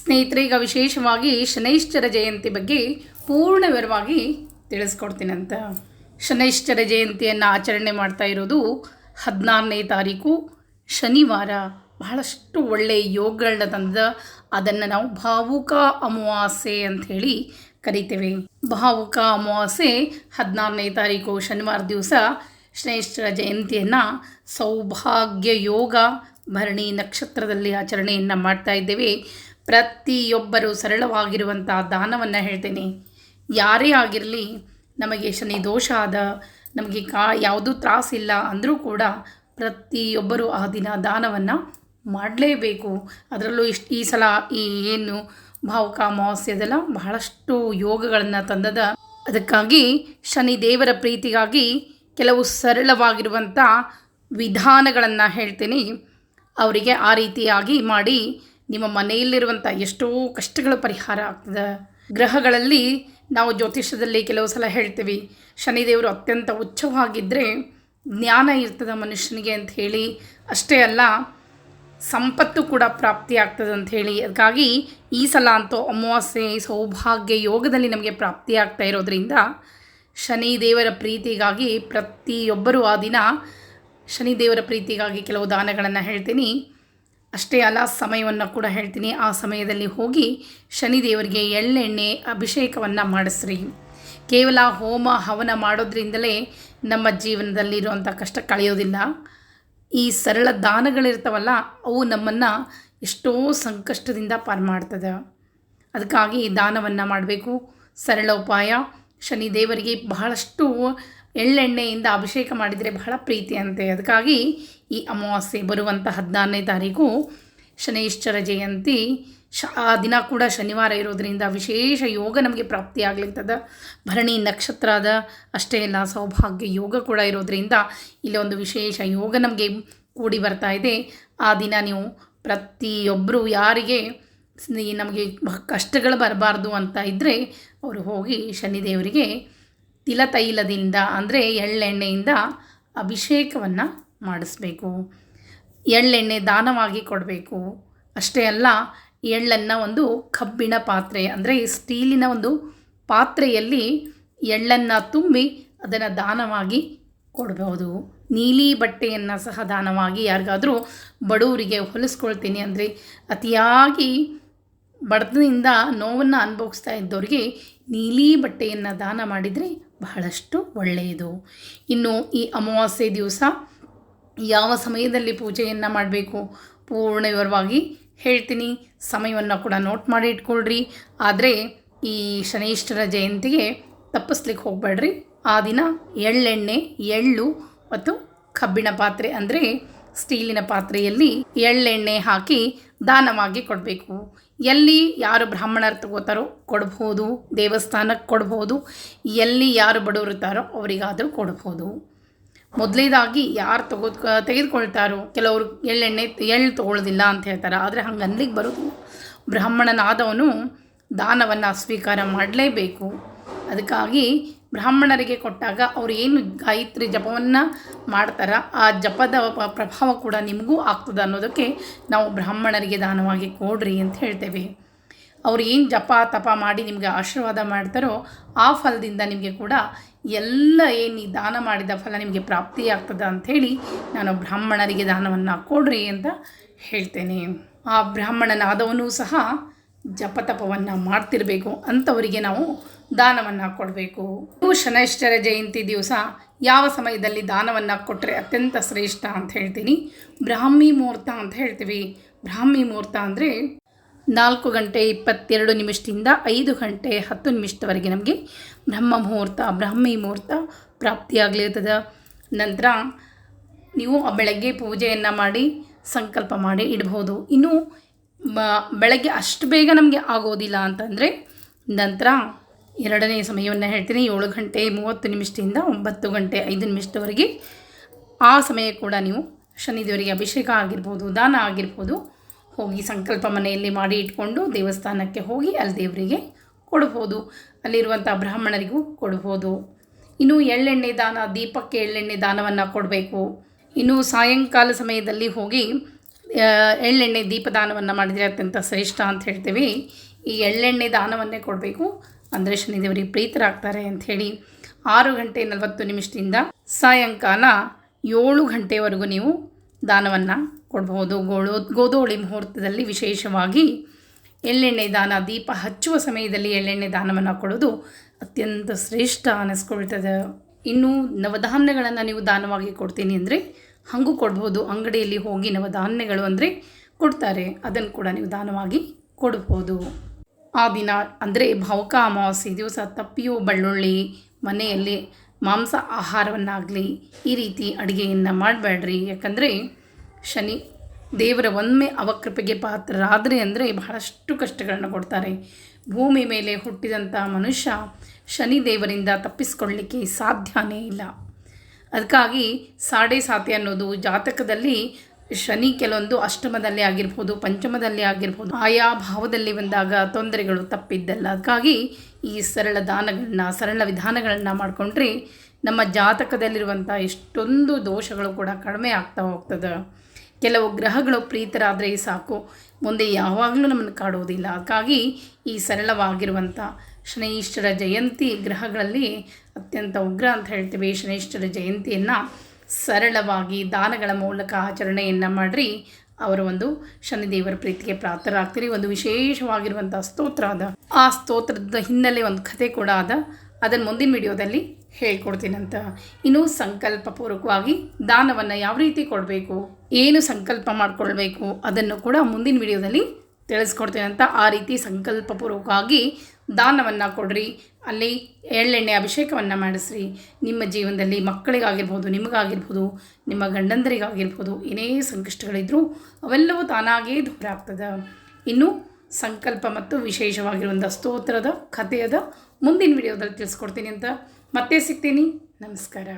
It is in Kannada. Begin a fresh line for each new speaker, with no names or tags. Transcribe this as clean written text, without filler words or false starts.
ಸ್ನೇಹಿತರೆ, ಈಗ ವಿಶೇಷವಾಗಿ ಶನೈಶ್ಚರ ಜಯಂತಿ ಬಗ್ಗೆ ಪೂರ್ಣ ವಿವರವಾಗಿ ತಿಳಿಸ್ಕೊಡ್ತೀನಂತ. ಶನೈಶ್ಚರ ಜಯಂತಿಯನ್ನು ಆಚರಣೆ ಮಾಡ್ತಾ ಇರೋದು 16ನೇ ತಾರೀಕು ಶನಿವಾರ. ಬಹಳಷ್ಟು ಒಳ್ಳೆಯ ಯೋಗಗಳನ್ನ ತಂದ ಅದನ್ನು ನಾವು ಭಾವುಕ ಅಮಾವಾಸ್ಯೆ ಅಂಥೇಳಿ ಕರಿತೇವೆ. ಭಾವುಕ ಅಮಾವಾಸ್ಯೆ 16ನೇ ತಾರೀಕು ಶನಿವಾರ ದಿವಸ ಶನೈಶ್ಚರ ಜಯಂತಿಯನ್ನು ಸೌಭಾಗ್ಯ ಯೋಗ ಭರಣಿ ನಕ್ಷತ್ರದಲ್ಲಿ ಆಚರಣೆಯನ್ನು ಮಾಡ್ತಾ ಇದ್ದೇವೆ. ಪ್ರತಿಯೊಬ್ಬರು ಸರಳವಾಗಿರುವಂಥ ದಾನವನ್ನು ಹೇಳ್ತೇನೆ. ಯಾರೇ ಆಗಿರಲಿ, ನಮಗೆ ಶನಿ ದೋಷ ಆದ, ನಮಗೆ ಯಾವುದೂ ತ್ರಾಸಿಲ್ಲ ಅಂದರೂ ಕೂಡ ಪ್ರತಿಯೊಬ್ಬರು ಆ ದಿನ ದಾನವನ್ನು ಮಾಡಲೇಬೇಕು. ಅದರಲ್ಲೂ ಈ ಸಲ ಏನು ಭಾವುಕ ಅಮಾವಾಸ್ಯೆದೆಲ್ಲ ಬಹಳಷ್ಟು ಯೋಗಗಳನ್ನು ತಂದದ. ಅದಕ್ಕಾಗಿ ಶನಿ ದೇವರ ಪ್ರೀತಿಗಾಗಿ ಕೆಲವು ಸರಳವಾಗಿರುವಂಥ ವಿಧಾನಗಳನ್ನು ಹೇಳ್ತೀನಿ. ಅವರಿಗೆ ಆ ರೀತಿಯಾಗಿ ಮಾಡಿ ನಿಮ್ಮ ಮನೆಯಲ್ಲಿರುವಂಥ ಎಷ್ಟೋ ಕಷ್ಟಗಳು ಪರಿಹಾರ ಆಗ್ತದೆ. ಗ್ರಹಗಳಲ್ಲಿ ನಾವು ಜ್ಯೋತಿಷ್ಯದಲ್ಲಿ ಕೆಲವು ಸಲ ಹೇಳ್ತೀವಿ, ಶನಿದೇವರು ಅತ್ಯಂತ ಉಚ್ಚವಾಗಿದ್ದರೆ ಜ್ಞಾನ ಇರ್ತದೆ ಮನುಷ್ಯನಿಗೆ ಅಂತ ಹೇಳಿ. ಅಷ್ಟೇ ಅಲ್ಲ, ಸಂಪತ್ತು ಕೂಡ ಪ್ರಾಪ್ತಿ ಆಗ್ತದೆ ಅಂಥೇಳಿ. ಅದಕ್ಕಾಗಿ ಈ ಸಲ ಅಂತೂ ಅಮಾವಾಸ್ಯೆ ಸೌಭಾಗ್ಯ ಯೋಗದಲ್ಲಿ ನಮಗೆ ಪ್ರಾಪ್ತಿ ಆಗ್ತಾ ಇರೋದ್ರಿಂದ ಶನಿದೇವರ ಪ್ರೀತಿಗಾಗಿ ಪ್ರತಿಯೊಬ್ಬರೂ ಆ ದಿನ ಶನಿದೇವರ ಪ್ರೀತಿಗಾಗಿ ಕೆಲವು ದಾನಗಳನ್ನು ಹೇಳ್ತೀನಿ. ಅಷ್ಟೇ ಅಲ್ಲ, ಸಮಯವನ್ನು ಕೂಡ ಹೇಳ್ತೀನಿ. ಆ ಸಮಯದಲ್ಲಿ ಹೋಗಿ ಶನಿದೇವರಿಗೆ ಎಳ್ಳೆಣ್ಣೆ ಅಭಿಷೇಕವನ್ನು ಮಾಡಿಸ್ರಿ. ಕೇವಲ ಹೋಮ ಹವನ ಮಾಡೋದ್ರಿಂದಲೇ ನಮ್ಮ ಜೀವನದಲ್ಲಿರುವಂಥ ಕಷ್ಟ ಕಳೆಯೋದಿಲ್ಲ. ಈ ಸರಳ ದಾನಗಳಿರ್ತಾವಲ್ಲ, ಅವು ನಮ್ಮನ್ನು ಎಷ್ಟೋ ಸಂಕಷ್ಟದಿಂದ ಪಾರು ಮಾಡ್ತದೆ. ಅದಕ್ಕಾಗಿ ದಾನವನ್ನು ಮಾಡಬೇಕು. ಸರಳ ಉಪಾಯ. ಶನಿದೇವರಿಗೆ ಬಹಳಷ್ಟು ಎಳ್ಳೆಣ್ಣೆಯಿಂದ ಅಭಿಷೇಕ ಮಾಡಿದರೆ ಬಹಳ ಪ್ರೀತಿ ಅಂತೆ. ಅದಕ್ಕಾಗಿ ಈ ಅಮಾವಾಸ್ಯೆ ಬರುವಂಥ 16ನೇ ತಾರೀಕು ಶನೈಶ್ಚರ ಜಯಂತಿ. ಆ ದಿನ ಕೂಡ ಶನಿವಾರ ಇರೋದರಿಂದ ವಿಶೇಷ ಯೋಗ ನಮಗೆ ಪ್ರಾಪ್ತಿಯಾಗ್ಲಿರ್ತದೆ. ಭರಣಿ ನಕ್ಷತ್ರ ಅದ. ಅಷ್ಟೇ ಅಲ್ಲ, ಸೌಭಾಗ್ಯ ಯೋಗ ಕೂಡ ಇರೋದರಿಂದ ಇಲ್ಲಿ ಒಂದು ವಿಶೇಷ ಯೋಗ ನಮಗೆ ಕೂಡಿ ಬರ್ತಾ ಇದೆ. ಆ ದಿನ ನೀವು ಪ್ರತಿಯೊಬ್ಬರು ಯಾರಿಗೆ ನಮಗೆ ಕಷ್ಟಗಳು ಬರಬಾರ್ದು ಅಂತ ಇದ್ದರೆ ಅವರು ಹೋಗಿ ಶನಿದೇವರಿಗೆ ತಿಲತೈಲದಿಂದ ಅಂದರೆ ಎಳ್ಳೆಣ್ಣೆಯಿಂದ ಅಭಿಷೇಕವನ್ನು ಮಾಡಿಸ್ಬೇಕು. ಎಳ್ಳೆಣ್ಣೆ ದಾನವಾಗಿ ಕೊಡಬೇಕು. ಅಷ್ಟೇ ಅಲ್ಲ, ಎಳ್ಳನ್ನು ಒಂದು ಕಬ್ಬಿಣ ಪಾತ್ರೆ ಅಂದರೆ ಸ್ಟೀಲಿನ ಒಂದು ಪಾತ್ರೆಯಲ್ಲಿ ಎಳ್ಳನ್ನು ತುಂಬಿ ಅದನ್ನು ದಾನವಾಗಿ ಕೊಡಬಹುದು. ನೀಲಿ ಬಟ್ಟೆಯನ್ನು ಸಹ ದಾನವಾಗಿ, ಯಾರಿಗಾದರೂ ಬಡವರಿಗೆ ಹೊಲಿಸ್ಕೊಳ್ತೀನಿ ಅಂದರೆ ಅತಿಯಾಗಿ ಬಡತನದಿಂದ ನೋವನ್ನು ಅನುಭವಿಸ್ತಾ ಇದ್ದವರಿಗೆ ನೀಲಿ ಬಟ್ಟೆಯನ್ನು ದಾನ ಮಾಡಿದರೆ ಬಹಳಷ್ಟು ಒಳ್ಳೆಯದು. ಇನ್ನು ಈ ಅಮಾವಾಸ್ಯೆ ದಿವಸ ಯಾವ ಸಮಯದಲ್ಲಿ ಪೂಜೆಯನ್ನು ಮಾಡಬೇಕು ಪೂರ್ಣ ವಿವರವಾಗಿ ಹೇಳ್ತೀನಿ. ಸಮಯವನ್ನು ಕೂಡ ನೋಟ್ ಮಾಡಿ ಇಟ್ಕೊಳ್ರಿ. ಆದರೆ ಈ ಶನೈಶ್ಚರ ಜಯಂತಿಗೆ ತಪ್ಪಿಸ್ಲಿಕ್ಕೆ ಹೋಗಬೇಡ್ರಿ. ಆ ದಿನ ಎಳ್ಳೆಣ್ಣೆ, ಎಳ್ಳು ಮತ್ತು ಕಬ್ಬಿಣ ಪಾತ್ರೆ ಅಂದರೆ ಸ್ಟೀಲಿನ ಪಾತ್ರೆಯಲ್ಲಿ ಎಳ್ಳೆಣ್ಣೆ ಹಾಕಿ ದಾನವಾಗಿ ಕೊಡಬೇಕು. ಎಲ್ಲಿ ಯಾರು ಬ್ರಾಹ್ಮಣರು ತಗೋತಾರೋ ಕೊಡ್ಬೋದು, ದೇವಸ್ಥಾನಕ್ಕೆ ಕೊಡ್ಬೋದು. ಎಲ್ಲಿ ಯಾರು ಬಡವರು ಇರ್ತಾರೋ ಅವರಿಗಾದರೂ ಕೊಡ್ಬೋದು. ಮೊದಲೇದಾಗಿ ಯಾರು ತೆಗೆದುಕೊಳ್ತಾರೋ, ಕೆಲವರು ಎಳ್ಳು ತೊಗೊಳ್ಳೋದಿಲ್ಲ ಅಂತ ಹೇಳ್ತಾರೆ. ಆದರೆ ಹಂಗೆ ಅನ್ಲಿಕ್ಕೆ ಬರೋದಿಲ್ಲ. ಬ್ರಾಹ್ಮಣನಾದವನು ದಾನವನ್ನು ಸ್ವೀಕಾರ ಮಾಡಲೇಬೇಕು. ಅದಕ್ಕಾಗಿ ಬ್ರಾಹ್ಮಣರಿಗೆ ಕೊಟ್ಟಾಗ ಅವರು ಏನು ಗಾಯತ್ರಿ ಜಪವನ್ನು ಮಾಡ್ತಾರ, ಆ ಜಪದ ಪ್ರಭಾವ ಕೂಡ ನಿಮಗೂ ಆಗ್ತದೆ ಅನ್ನೋದಕ್ಕೆ ನಾವು ಬ್ರಾಹ್ಮಣರಿಗೆ ದಾನವಾಗಿ ಕೊಡ್ರಿ ಅಂತ ಹೇಳ್ತೇವೆ. ಅವ್ರು ಏನು ಜಪ ತಪ ಮಾಡಿ ನಿಮಗೆ ಆಶೀರ್ವಾದ ಮಾಡ್ತಾರೋ ಆ ಫಲದಿಂದ ನಿಮಗೆ ಕೂಡ ಎಲ್ಲ ಏನು ದಾನ ಮಾಡಿದ ಫಲ ನಿಮಗೆ ಪ್ರಾಪ್ತಿಯಾಗ್ತದೆ ಅಂಥೇಳಿ ನಾನು ಬ್ರಾಹ್ಮಣರಿಗೆ ದಾನವನ್ನು ಕೊಡ್ರಿ ಅಂತ ಹೇಳ್ತೇನೆ. ಆ ಬ್ರಾಹ್ಮಣನಾದವನು ಸಹ ಜಪತಪವನ್ನು ಮಾಡ್ತಿರಬೇಕು. ಅಂಥವರಿಗೆ ನಾವು ದಾನವನ್ನು ಕೊಡಬೇಕು. ಶನೈಶ್ಚರ ಜಯಂತಿ ದಿವಸ ಯಾವ ಸಮಯದಲ್ಲಿ ದಾನವನ್ನು ಕೊಟ್ಟರೆ ಅತ್ಯಂತ ಶ್ರೇಷ್ಠ ಅಂತ ಹೇಳ್ತೀನಿ. ಬ್ರಾಹ್ಮಿ ಮುಹೂರ್ತ ಅಂತ ಹೇಳ್ತೀವಿ. ಬ್ರಾಹ್ಮಿ ಮುಹೂರ್ತ ಅಂದರೆ 4 ಗಂಟೆ 22 ನಿಮಿಷದಿಂದ 5 ಗಂಟೆ 10 ನಿಮಿಷದವರೆಗೆ ನಮಗೆ ಬ್ರಾಹ್ಮಿ ಮುಹೂರ್ತ ಪ್ರಾಪ್ತಿಯಾಗಲಿರ್ತದೆ. ನಂತರ ನೀವು ಬೆಳಗ್ಗೆ ಪೂಜೆಯನ್ನು ಮಾಡಿ ಸಂಕಲ್ಪ ಮಾಡಿ ಇಡ್ಬೋದು. ಇನ್ನು ಬೆಳಗ್ಗೆ ಅಷ್ಟು ಬೇಗ ನಮಗೆ ಆಗೋದಿಲ್ಲ ಅಂತಂದರೆ ನಂತರ 2ನೇ ಸಮಯವನ್ನು ಹೇಳ್ತೀನಿ. 7 ಗಂಟೆ 30 ನಿಮಿಷದಿಂದ 9 ಗಂಟೆ 5 ನಿಮಿಷದವರೆಗೆ ಆ ಸಮಯ ಕೂಡ ನೀವು ಶನಿದೇವರಿಗೆ ಅಭಿಷೇಕ ಆಗಿರ್ಬೋದು, ದಾನ ಆಗಿರ್ಬೋದು, ಹೋಗಿ ಸಂಕಲ್ಪ ಮನೆಯಲ್ಲಿ ಮಾಡಿ ಇಟ್ಕೊಂಡು ದೇವಸ್ಥಾನಕ್ಕೆ ಹೋಗಿ ಅಲ್ಲಿ ದೇವರಿಗೆ ಕೊಡ್ಬೋದು. ಅಲ್ಲಿರುವಂಥ ಬ್ರಾಹ್ಮಣರಿಗೂ ಕೊಡ್ಬೋದು. ಇನ್ನು ಎಳ್ಳೆಣ್ಣೆ ದಾನ, ದೀಪಕ್ಕೆ ಎಳ್ಳೆಣ್ಣೆ ದಾನವನ್ನು ಕೊಡಬೇಕು. ಇನ್ನು ಸಾಯಂಕಾಲ ಸಮಯದಲ್ಲಿ ಹೋಗಿ ಎಳ್ಳೆಣ್ಣೆ ದೀಪದಾನವನ್ನು ಮಾಡಿದರೆ ಅತ್ಯಂತ ಶ್ರೇಷ್ಠ ಅಂತ ಹೇಳ್ತೀವಿ. ಈ ಎಳ್ಳೆಣ್ಣೆ ದಾನವನ್ನೇ ಕೊಡಬೇಕು, ಅಂದರೆ ಶನಿದೇವರಿಗೆ ಪ್ರೀತರಾಗ್ತಾರೆ ಅಂಥೇಳಿ. 6:40 ಸಾಯಂಕಾಲ 7 ಗಂಟೆವರೆಗೂ ನೀವು ದಾನವನ್ನು ಕೊಡ್ಬೋದು. ಗೋಧೂಳಿ ಮುಹೂರ್ತದಲ್ಲಿ ವಿಶೇಷವಾಗಿ ಎಳ್ಳೆಣ್ಣೆ ದಾನ, ದೀಪ ಹಚ್ಚುವ ಸಮಯದಲ್ಲಿ ಎಳ್ಳೆಣ್ಣೆ ದಾನವನ್ನು ಕೊಡೋದು ಅತ್ಯಂತ ಶ್ರೇಷ್ಠ ಅನ್ನಿಸ್ಕೊಳ್ತದೆ. ಇನ್ನು ನವಧಾನ್ಯಗಳನ್ನು ನೀವು ದಾನವಾಗಿ ಕೊಡ್ತೀನಿ ಅಂದರೆ ಹಾಗೂ ಕೊಡ್ಬೋದು. ಅಂಗಡಿಯಲ್ಲಿ ಹೋಗಿ ನವಧಾನ್ಯಗಳು ಅಂದರೆ ಕೊಡ್ತಾರೆ, ಅದನ್ನು ಕೂಡ ನೀವು ದಾನವಾಗಿ ಕೊಡ್ಬೋದು. ಆ ದಿನ ಅಂದರೆ ಭಾವುಕ ಅಮಾವಾಸ್ಯೆ ದಿವಸ ತಪ್ಪಿಯೂ ಬೆಳ್ಳುಳ್ಳಿ ಮನೆಯಲ್ಲಿ ಮಾಂಸ ಆಹಾರವನ್ನಾಗಲಿ ಈ ರೀತಿ ಅಡುಗೆಯನ್ನು ಮಾಡಬೇಡ್ರಿ. ಯಾಕಂದರೆ ಶನಿ ದೇವರ ಒಮ್ಮೆ ಅವಕೃಪೆಗೆ ಪಾತ್ರರಾದರೆ ಅಂದರೆ ಬಹಳಷ್ಟು ಕಷ್ಟಗಳನ್ನು ಕೊಡ್ತಾರೆ. ಭೂಮಿ ಮೇಲೆ ಹುಟ್ಟಿದಂಥ ಮನುಷ್ಯ ಶನಿ ದೇವರಿಂದ ತಪ್ಪಿಸ್ಕೊಳ್ಳಲಿಕ್ಕೆ ಸಾಧ್ಯನೇ ಇಲ್ಲ. ಅದಕ್ಕಾಗಿ ಸಾಡೆ ಸಾತಿ ಅನ್ನೋದು ಜಾತಕದಲ್ಲಿ ಶನಿ ಕೆಲವೊಂದು ಅಷ್ಟಮದಲ್ಲಿ ಆಗಿರ್ಬೋದು, ಪಂಚಮದಲ್ಲಿ ಆಗಿರ್ಬೋದು, ಆಯಾ ಭಾವದಲ್ಲಿ ಬಂದಾಗ ತೊಂದರೆಗಳು ತಪ್ಪಿದ್ದಲ್ಲ. ಅದಕ್ಕಾಗಿ ಈ ಸರಳ ದಾನಗಳನ್ನ, ಸರಳ ವಿಧಾನಗಳನ್ನು ಮಾಡಿಕೊಂಡ್ರೆ ನಮ್ಮ ಜಾತಕದಲ್ಲಿರುವಂಥ ಎಷ್ಟೊಂದು ದೋಷಗಳು ಕೂಡ ಕಡಿಮೆ ಆಗ್ತಾ ಹೋಗ್ತದೆ. ಕೆಲವು ಗ್ರಹಗಳು ಪ್ರೀತರಾದರೆ ಸಾಕು, ಮುಂದೆ ಯಾವಾಗಲೂ ನಮ್ಮನ್ನು ಕಾಡುವುದಿಲ್ಲ. ಅದಕ್ಕಾಗಿ ಈ ಸರಳವಾಗಿರುವಂಥ ಶನೈಶ್ಚರ ಜಯಂತಿ ಗ್ರಹಗಳಲ್ಲಿ ಅತ್ಯಂತ ಉಗ್ರ ಅಂತ ಹೇಳ್ತೀವಿ. ಶನೈಶ್ಚರ ಜಯಂತಿಯನ್ನು ಸರಳವಾಗಿ ದಾನಗಳ ಮೂಲಕ ಆಚರಣೆಯನ್ನು ಮಾಡಿರಿ, ಅವರ ಒಂದು ಶನಿದೇವರ ಪ್ರೀತಿಗೆ ಪಾತ್ರರಾಗ್ತೀರಿ. ಒಂದು ವಿಶೇಷವಾಗಿರುವಂಥ ಸ್ತೋತ್ರ ಅದ, ಆ ಸ್ತೋತ್ರದ ಹಿನ್ನೆಲೆ ಒಂದು ಕಥೆ ಕೂಡ ಅದ, ಅದನ್ನು ಮುಂದಿನ ವಿಡಿಯೋದಲ್ಲಿ ಹೇಳ್ಕೊಡ್ತೀನಂತ. ಇನ್ನು ಸಂಕಲ್ಪಪೂರ್ವಕವಾಗಿ ದಾನವನ್ನು ಯಾವ ರೀತಿ ಕೊಡಬೇಕು, ಏನು ಸಂಕಲ್ಪ ಮಾಡಿಕೊಳ್ಬೇಕು ಅದನ್ನು ಕೂಡ ಮುಂದಿನ ವಿಡಿಯೋದಲ್ಲಿ ತಿಳಿಸ್ಕೊಡ್ತೀನಂತ. ಆ ರೀತಿ ಸಂಕಲ್ಪಪೂರ್ವಕವಾಗಿ ದಾನವನ್ನು ಕೊಡ್ರಿ, ಅಲ್ಲಿ ಎಳ್ಳೆಣ್ಣೆ ಅಭಿಷೇಕವನ್ನು ಮಾಡಿಸ್ರಿ. ನಿಮ್ಮ ಜೀವನದಲ್ಲಿ ಮಕ್ಕಳಿಗಾಗಿರ್ಬೋದು, ನಿಮಗಾಗಿರ್ಬೋದು, ನಿಮ್ಮ ಗಂಡಂದರಿಗಾಗಿರ್ಬೋದು ಏನೇ ಸಂಕಷ್ಟಗಳಿದ್ರೂ ಅವೆಲ್ಲವೂ ತಾನಾಗಿಯೇ ದೂರ ಆಗ್ತದೆ. ಇನ್ನು ಸಂಕಲ್ಪ ಮತ್ತು ವಿಶೇಷವಾಗಿರುವಂಥ ಸ್ತೋತ್ರದ ಕಥೆಯದ ಮುಂದಿನ ವಿಡಿಯೋದಲ್ಲಿ ತಿಳಿಸ್ಕೊಡ್ತೀನಿ ಅಂತ. ಮತ್ತೆ ಸಿಗ್ತೀನಿ. ನಮಸ್ಕಾರ.